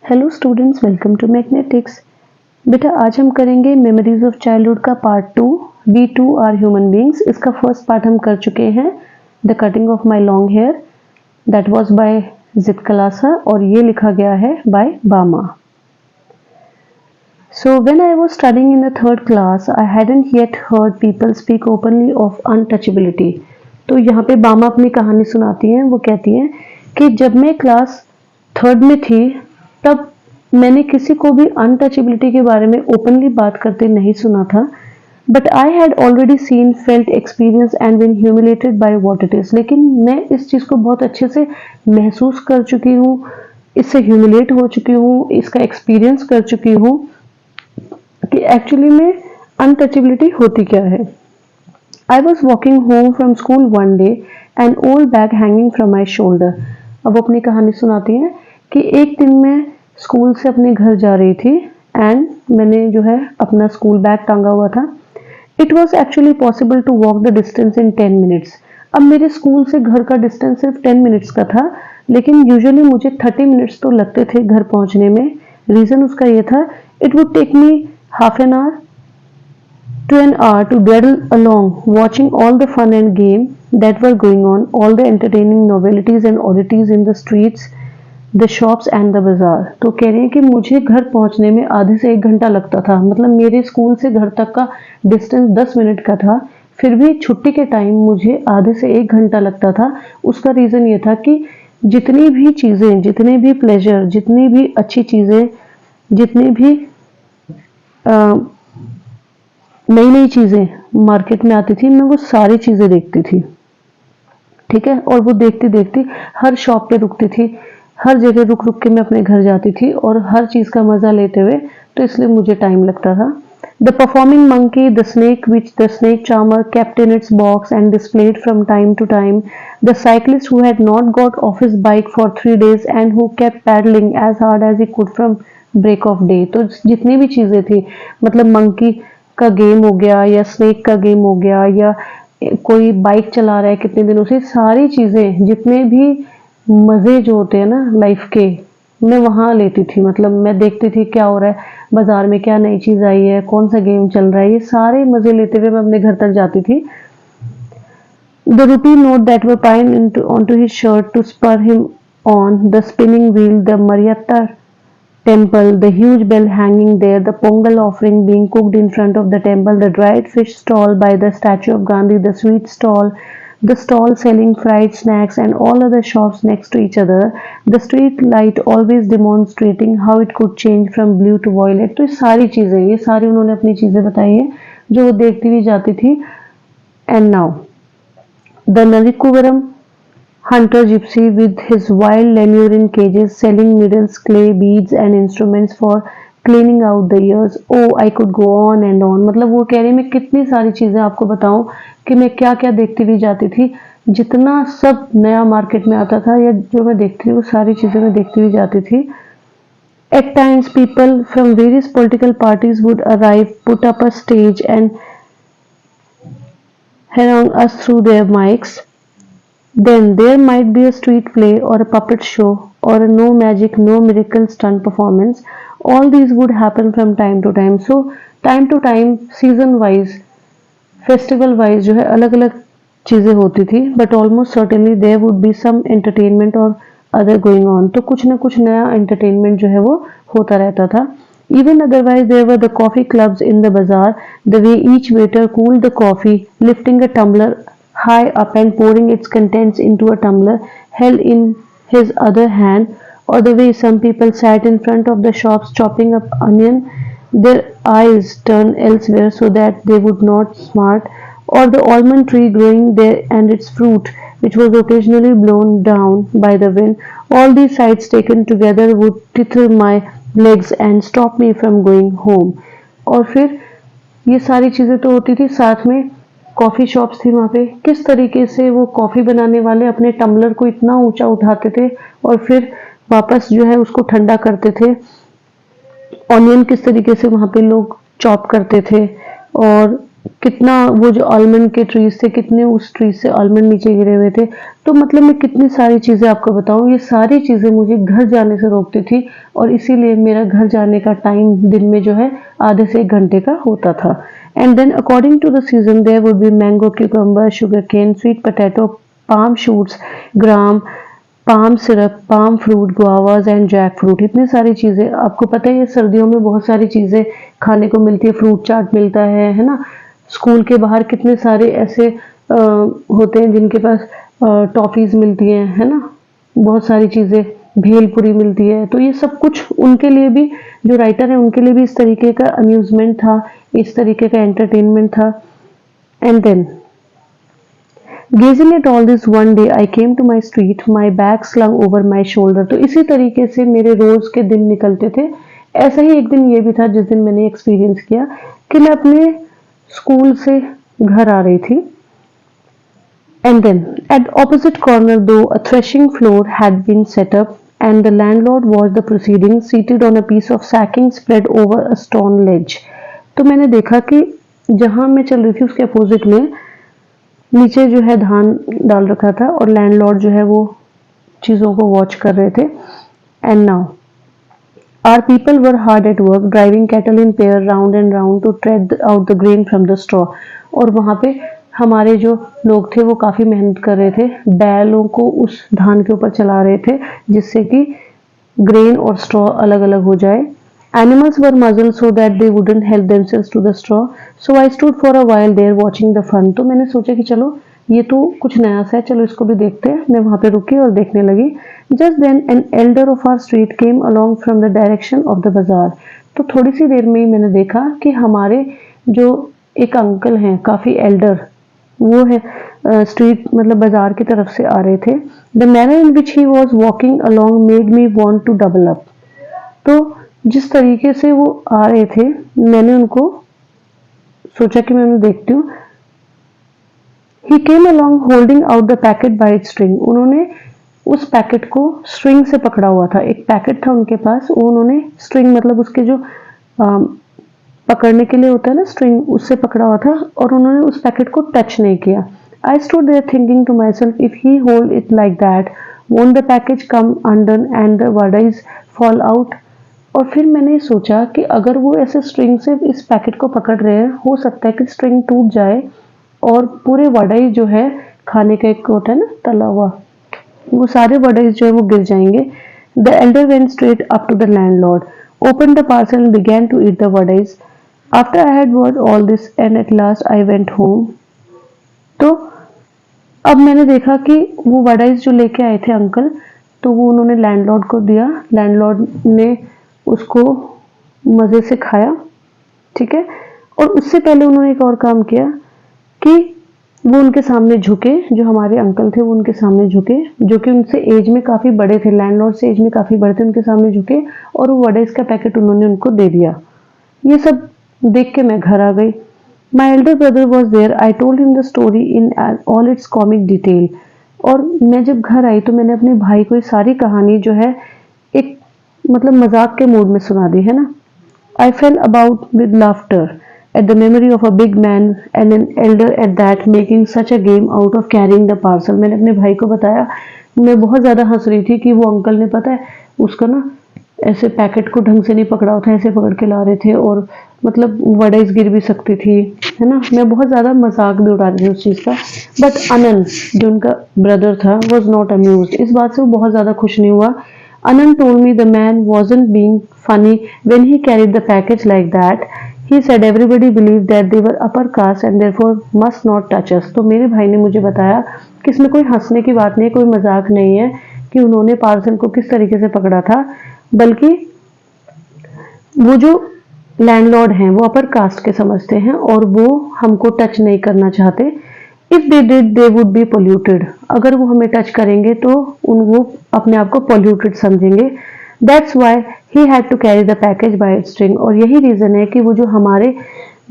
Hello students, welcome to magnetics. बेटा आज हम करेंगे मेमोरीज ऑफ चाइल्डहुड का part 2, we too are human beings. इसका फर्स्ट पार्ट हम कर चुके हैं, the cutting of my long hair, that was by जित कलासा और ये लिखा गया है बाय बामा। So when I was studying in the third class, I hadn't yet heard people speak openly of untouchability. तो यहाँ पे बामा अपनी कहानी सुनाती हैं। वो कहती हैं कि जब मैं क्लास थर्ड में थी तब मैंने किसी को भी अनटचेबिलिटी के बारे में ओपनली बात करते नहीं सुना था। But I had already seen, felt, experience and been humiliated by what it is. लेकिन मैं इस चीज़ को बहुत अच्छे से महसूस कर चुकी हूँ, इससे ह्यूमिलेट हो चुकी हूँ, इसका एक्सपीरियंस कर चुकी हूँ कि एक्चुअली में अनटचेबिलिटी होती क्या है। I was walking home from school one day and old bag hanging from my shoulder. अब वो अपनी कहानी सुनाती हैं कि एक दिन मैं स्कूल से अपने घर जा रही थी एंड मैंने जो है अपना स्कूल बैग टांगा हुआ था। It was actually possible to walk the distance in 10 minutes. अब मेरे स्कूल से घर का डिस्टेंस सिर्फ 10 मिनट्स का था, लेकिन यूजुअली मुझे 30 मिनट्स तो लगते थे घर पहुंचने में। रीज़न उसका ये था, it would take me half an hour to an hour to dawdle along, watching all the fun and game that were going on, all the entertaining novelties and oddities in the streets, the shops and the bazaar. तो कह रही है कि मुझे घर पहुंचने में आधे से 1 घंटा लगता था। मतलब मेरे स्कूल से घर तक का डिस्टेंस 10 मिनट का था, फिर भी छुट्टी के टाइम मुझे आधे से 1 घंटा लगता था। उसका रीज़न ये था कि जितनी भी चीज़ें, जितने भी प्लेजर, जितनी भी अच्छी चीज़ें, जितनी भी नई नई चीज़ें मार्केट में आती थी, मैं वो सारी चीज़ें देखती थी। ठीक है, और वो देखती देखती हर शॉप पे रुकती थी, हर जगह रुक रुक के मैं अपने घर जाती थी और हर चीज़ का मज़ा लेते हुए, तो इसलिए मुझे टाइम लगता था। The performing monkey, the snake which the snake charmer kept in its box and displayed from time to time, the cyclist who had not got off his bike for 3 days and who kept paddling as hard as he could from break of day. तो जितनी भी चीज़ें थी, मतलब monkey का game हो गया या स्नेक का गेम हो गया या कोई बाइक चला रहा है कितने दिनों से, सारी चीज़ें, जितने भी मज़े जो होते हैं ना लाइफ के, मैं वहाँ लेती थी। मतलब मैं देखती थी क्या हो रहा है बाज़ार में, क्या नई चीज़ आई है, कौन सा गेम चल रहा है, ये सारे मज़े लेते हुए मैं अपने घर तक जाती थी। The routine note that were pinned onto his shirt to spur him on, the spinning wheel, the Mariatta temple, the huge bell hanging there, the pongal offering being cooked in front of the temple, the dried fish stall by the statue of Gandhi, the sweet stall, the stall selling fried snacks and all other shops next to each other, the street light always demonstrating how it could change from blue to violet। तो ये सारी चीज़ें, ये सारी उन्होंने अपनी चीज़ें बताई हैं जो वो देखती हुई जाती थी। And now the Narikuravam hunter gypsy with his wild lemur in cages selling needles, clay, beads and instruments for cleaning out the ears. Oh, I could go on and on। मतलब वो कह रही मैं कितनी सारी चीज़ें आपको बताऊं कि मैं क्या क्या देखती हुई जाती थी। जितना सब नया मार्केट में आता था या जो मैं देखती थी वो सारी चीज़ें मैं देखती हुई जाती थी। At times people from various political parties would arrive, put up a stage and harangue us through their mics. Then there might be a street play or a puppet show or a no magic, no miracle stunt performance. All these would happen from time to time. So time to time, season wise, festival wise जो है अलग अलग चीज़ें होती थी, but almost certainly there would be some entertainment or other going on। तो कुछ ना कुछ नया entertainment जो है वो होता रहता था। Even otherwise there were the coffee clubs in the bazaar, the way each waiter cooled the coffee, lifting a tumbler high up and pouring its contents into a tumbler held in his other hand, or the way some people sat in front of the shops chopping up onion, their eyes turned elsewhere so that they would not smart, or the almond tree growing there and its fruit, which was occasionally blown down by the wind. All these sights taken together would tether my legs and stop me from going home। और फिर ये सारी चीज़ें तो होती थी, साथ में कॉफ़ी शॉप्स थी वहाँ पे। किस तरीके से वो कॉफ़ी बनाने वाले अपने टम्बलर को इतना ऊंचा उठाते थे और फिर वापस जो है उसको ठंडा करते थे। ऑनियन किस तरीके से वहाँ पे लोग चॉप करते थे और कितना वो जो आलमंड के ट्रीज थे, कितने उस ट्रीज से आलमंड नीचे गिरे हुए थे। तो मतलब मैं कितनी सारी चीज़ें आपको बताऊँ, ये सारी चीज़ें मुझे घर जाने से रोकती थी और इसीलिए मेरा घर जाने का टाइम दिन में जो है आधे से 1 घंटे का होता था। And then according to the season there would be mango, cucumber, sugar cane, sweet potato, palm shoots, gram, palm syrup, palm fruit, guavas and jack fruit. इतनी सारी चीज़ें आपको पता है, ये सर्दियों में बहुत सारी चीज़ें खाने को मिलती है। फ्रूट चाट मिलता है ना। स्कूल के बाहर कितने सारे ऐसे होते हैं जिनके पास टॉफीज मिलती हैं, है ना। बहुत सारी चीज़ें, भेलपुरी मिलती है। तो ये सब कुछ उनके लिए भी, जो राइटर है उनके लिए भी इस तरीके का अम्यूजमेंट था, इस तरीके का एंटरटेनमेंट था। And then Gazing at all this, one day I came to my street, my bag slung over my shoulder। तो इसी तरीके से मेरे रोज के दिन निकलते थे। ऐसा ही एक दिन ये भी था जिस दिन मैंने एक्सपीरियंस किया कि मैं अपने स्कूल से घर आ रही थी। And then at opposite corner though a threshing floor had been set up and the landlord watched the proceedings seated on a piece of sacking spread over a stone ledge। तो मैंने देखा कि जहां मैं चल रही थी उसके अपोजिट में नीचे जो है धान डाल रखा था और लैंडलॉर्ड जो है वो चीज़ों को वॉच कर रहे थे। And now our people were hard at work driving cattle in pair round and round to tread out the grain from the straw. और वहाँ पे हमारे जो लोग थे वो काफ़ी मेहनत कर रहे थे, बैलों को उस धान के ऊपर चला रहे थे जिससे कि ग्रेन और स्ट्रॉ अलग अलग हो जाए। Animals were muzzled so that they wouldn't help themselves to the straw. So I stood for a while there watching the fun। तो मैंने सोचा कि चलो ये तो कुछ नया सा है, चलो इसको भी देखते हैं। मैं वहाँ पे रुकी और देखने लगी। Just then an elder of our street came along from the direction of the bazaar। तो थोड़ी सी देर में ही मैंने देखा कि हमारे जो एक अंकल हैं, काफ़ी एल्डर, वो है स्ट्रीट मतलब बाजार की तरफ से आ रहे थे। The manner in which he was walking along made me want to double up। तो जिस तरीके से वो आ रहे थे मैंने उनको सोचा कि मैं उन्हें देखती हूँ। He came along holding out the packet by its string। उन्होंने उस पैकेट को स्ट्रिंग से पकड़ा हुआ था। एक पैकेट था उनके पास, वो उन्होंने स्ट्रिंग मतलब उसके जो पकड़ने के लिए होता है ना स्ट्रिंग, उससे पकड़ा हुआ था और उन्होंने उस पैकेट को टच नहीं किया। I stood there thinking to myself, if he hold it like that, won't the package come undone and the wadais fall out। और फिर मैंने सोचा कि अगर वो ऐसे स्ट्रिंग से इस पैकेट को पकड़ रहे हैं, हो सकता है कि स्ट्रिंग टूट जाए और पूरे वड़ाई जो है, खाने का एक होता है ना तला हुआ, वो सारे वड़ाइज जो है वो गिर जाएंगे। The elder went straight up to the landlord, open the parcel and began to eat the vadais. After I had heard all this and at last I went home. तो अब मैंने देखा कि वो वड़ाइज जो लेके आए थे अंकल, तो वो उन्होंने लैंडलॉर्ड को दिया। लैंडलॉर्ड ने उसको मज़े से खाया, ठीक है। और उससे पहले उन्होंने एक और काम किया कि वो उनके सामने झुके, जो हमारे अंकल थे वो उनके सामने झुके, जो कि उनसे एज में काफ़ी बड़े थे, लैंडलॉर्ड से एज में काफ़ी बड़े थे, उनके सामने झुके और वो वड़ेस का पैकेट उन्होंने उनको दे दिया। ये सब देख के मैं घर आ गई। My elder brother was there, I told him the story in all its comic detail. और मैं जब घर आई तो मैंने अपने भाई को ये सारी कहानी जो है एक मतलब मजाक के मूड में सुना दी, है ना। I fell about with laughter at the memory of a big man and an elder at that making such a game out of carrying the parcel. मैंने अपने भाई को बताया, मैं बहुत ज़्यादा हंस रही थी कि वो अंकल ने, पता है, उसका ना ऐसे पैकेट को ढंग से नहीं पकड़ा था, ऐसे पकड़ के ला रहे थे और मतलब वड़ाइज गिर भी सकती थी, है ना। मैं बहुत ज़्यादा मजाक भी उड़ा रही थी उस चीज़ का। बट अनंत जो उनका ब्रदर था वॉज नॉट अम्यूज। इस बात से वो बहुत ज़्यादा खुश नहीं हुआ। Anand told me the man wasn't being funny when he carried the package like that. He said everybody believed that they were upper caste and therefore must not touch us। तो मेरे भाई ने मुझे बताया कि इसमें कोई हंसने की बात नहीं है, कोई मजाक नहीं है कि उन्होंने पार्सल को किस तरीके से पकड़ा था, बल्कि वो जो लैंडलॉर्ड हैं वो अपर कास्ट के समझते हैं और वो हमको टच नहीं करना चाहते। If they did they would be polluted. अगर वो हमें टच करेंगे तो वो अपने आप को पोल्यूटेड समझेंगे। That's why he had to carry the package by its string. और यही रीजन है कि वो जो हमारे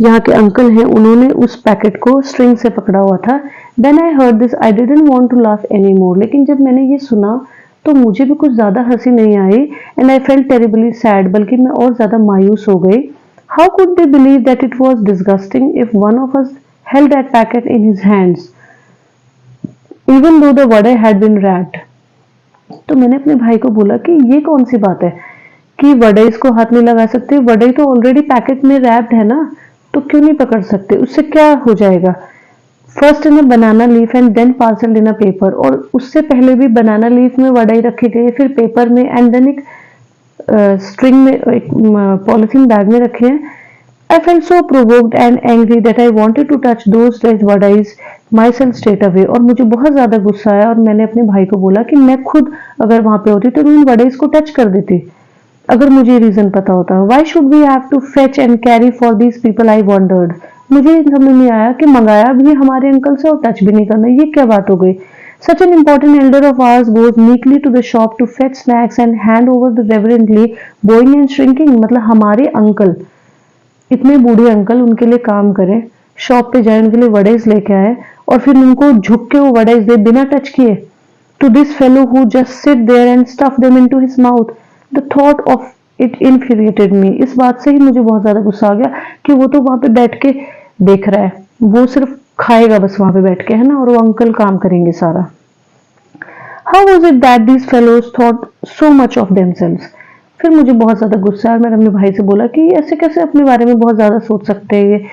यहाँ के अंकल हैं उन्होंने उस पैकेट को स्ट्रिंग से पकड़ा हुआ था। Then I heard this I didn't want to laugh any more. लेकिन जब मैंने ये सुना तो मुझे भी कुछ ज़्यादा हंसी नहीं आई and I felt terribly sad, बल्कि मैं और ज़्यादा मायूस हो गई। How could they believe that it was disgusting if one of us held that packet in his hands, even though the vada had been wrapped? तो मैंने अपने भाई को बोला कि ये कौन सी बात है कि वड़ई इसको हाथ नहीं लगा सकते, वड़ई तो ऑलरेडी पैकेट में रैप्ड है ना, तो क्यों नहीं पकड़ सकते, उससे क्या हो जाएगा। First in a banana leaf and then parcel in a paper, और उससे पहले भी बनाना लीफ में वड़ई रखे गए, फिर पेपर में, एंड देन एक स्ट्रिंग में, एक पॉलिथीन बैग में रखे हैं। I felt so provoked and angry that I wanted to touch those red vadais myself straight away। और मुझे बहुत ज्यादा गुस्सा आया और मैंने अपने भाई को बोला कि मैं खुद अगर वहां पे होती तो मैं इन वडाइज को टच कर देती, अगर मुझे रीजन पता होता। Why should we have to fetch and carry for these people? I wondered। मुझे समझ नहीं आया कि मंगाया भी हमारे अंकल से और टच भी नहीं करना, ये क्या बात हो गई। Such an important elder of ours goes meekly to the shop to fetch snacks and hand over the reverently bowing and shrinking। मतलब हमारे अंकल, इतने बूढ़े अंकल उनके लिए काम करें, शॉप पे जाए, उनके लिए वड़ेज लेके आए और फिर उनको झुक के वो वड़ेज दे बिना टच किए। To this fellow who just sit there and stuff them into his mouth, the thought of it infuriated me. इस बात से ही मुझे बहुत ज्यादा गुस्सा आ गया कि वो तो वहां पे बैठ के देख रहा है, वो सिर्फ खाएगा बस वहां पे बैठ के, है ना, और वो अंकल काम करेंगे सारा। How was it that these fellows thought so much of themselves. फिर मुझे बहुत ज्यादा गुस्सा आया, मैंने अपने भाई से बोला कि ऐसे कैसे अपने बारे में बहुत ज्यादा सोच सकते हैं, ये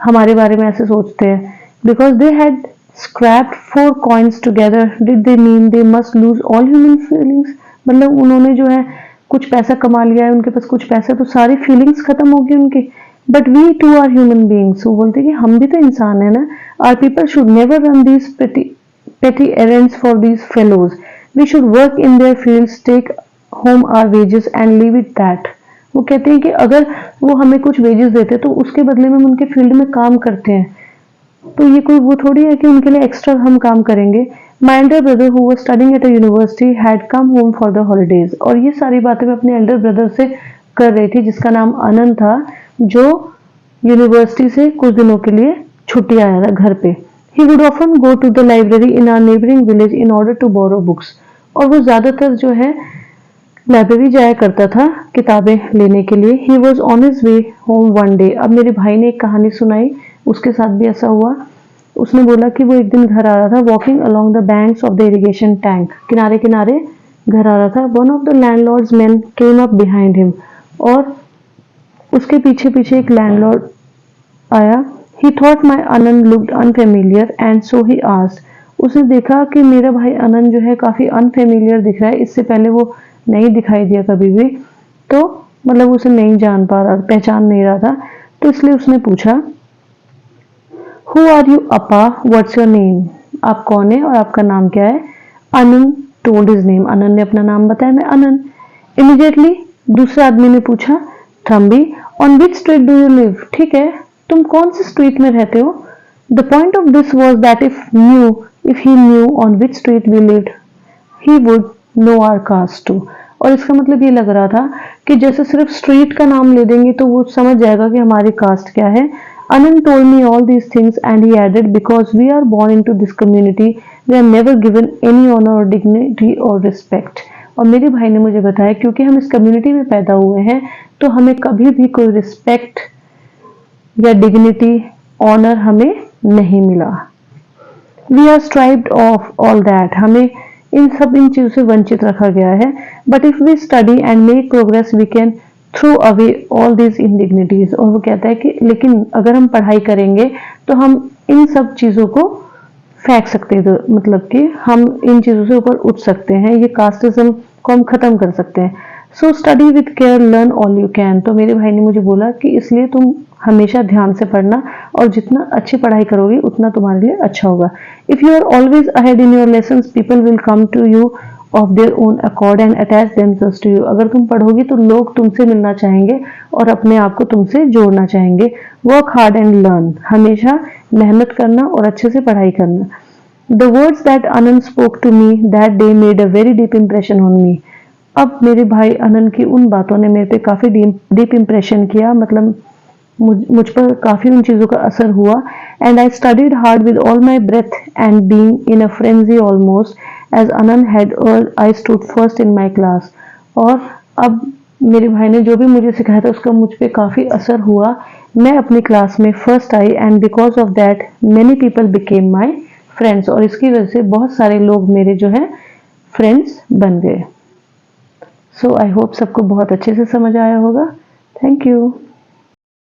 हमारे बारे में ऐसे सोचते हैं। Because they had scraped 4 coins together, did they mean they must lose all human feelings. मतलब उन्होंने जो है कुछ पैसा कमा लिया है, उनके पास कुछ पैसा, तो सारी फीलिंग्स खत्म होगी उनकी। But we too are human beings, वो बोलते कि हम भी तो इंसान है ना। Our people should never run these petty errands for these fellows। We should work in their fields, take home our wages and leave it that। वो कहते हैं कि अगर वो हमें कुछ वेजेस देते तो उसके बदले में हम उनके फील्ड में काम करते हैं, तो ये कोई वो थोड़ी है कि उनके लिए एक्स्ट्रा हम काम करेंगे। माई elder brother who was studying at a university had come home for the holidays. और ये सारी बातें मैं अपने एल्डर ब्रदर से कर रही थी, जिसका नाम आनंद था, जो यूनिवर्सिटी से कुछ दिनों के लिए छुट्टी आया था घर पे। He would often go to the library in our neighboring village in order to borrow books। और वो ज्यादातर जो है लाइब्रेरी जाया करता था किताबें लेने के लिए। He was on his way home one day। अब मेरे भाई ने एक कहानी सुनाई, उसके साथ भी ऐसा हुआ। उसने बोला कि वो एक दिन घर आ रहा था, walking along the banks of the irrigation tank। किनारे किनारे घर आ रहा था। One of the landlord's men came up behind him। और उसके पीछे पीछे एक लैंडलॉर्ड आया। He thought my Anand looked unfamiliar and so he asked। उसने देखा कि मेरा भाई आनंद जो है काफी अनफेमिलियर दिख रहा है, इससे पहले वो नहीं दिखाई दिया कभी भी, तो मतलब उसे नहीं जान पा रहा, पहचान नहीं रहा था, तो इसलिए उसने पूछा Who are you अपा, what's your name। आप कौन है और आपका नाम क्या है। आनंद told his name। आनंद ने अपना नाम बताया, मैं आनंद। Immediately दूसरे आदमी ने पूछा Thambi on which street do you live। ठीक है, तुम कौन से स्ट्रीट में रहते हो। The point of this was that if he knew on which street we lived he would know our caste too. और इसका मतलब ये लग रहा था कि जैसे सिर्फ स्ट्रीट का नाम ले देंगे तो वो समझ जाएगा कि हमारी कास्ट क्या है। Anand told me all these things and he added, because we are born into this community, we are never given any honor or dignity or respect। और मेरे भाई ने मुझे बताया क्योंकि हम इस कम्युनिटी में पैदा हुए हैं तो हमें कभी भी कोई रिस्पेक्ट या डिग्निटी, ऑनर हमें नहीं मिला। We are stripped of all that. हमें इन चीजों से वंचित रखा गया है। But if we study and make progress we can throw away all these indignities. और वो कहता है कि लेकिन अगर हम पढ़ाई करेंगे तो हम इन सब चीजों को फेंक सकते हैं, तो मतलब कि हम इन चीजों से ऊपर उठ सकते हैं, ये कास्टिज्म को हम खत्म कर सकते हैं। So study with care, learn all you can. तो मेरे भाई ने मुझे बोला कि इसलिए तुम हमेशा ध्यान से पढ़ना और जितना अच्छी पढ़ाई करोगे उतना तुम्हारे लिए अच्छा होगा। If you are always ahead in your lessons people will come to you of their own accord and attach themselves to you. अगर तुम पढ़ोगी तो लोग तुमसे मिलना चाहेंगे और अपने आप को तुमसे जोड़ना चाहेंगे। Work hard and learn. हमेशा मेहनत करना और अच्छे से पढ़ाई करना। The words that Anand spoke to me that day made a very deep impression on me. अब मेरे भाई आनंद की उन बातों ने मेरे पे काफी डीप इंप्रेशन किया, मतलब मुझ पर काफी उन चीजों का असर हुआ। And I studied hard with all my breath and being in a frenzy almost as Anand had I stood first in my class. और अब मेरे भाई ने जो भी मुझे सिखाया था उसका मुझ पे काफ़ी असर हुआ। मैं अपनी क्लास में first I and because of that many people became my friends, और इसकी वजह से बहुत सारे लोग मेरे जो है फ्रेंड्स बन गए। सो आई होप सबको बहुत अच्छे से समझ आया होगा। Thank you.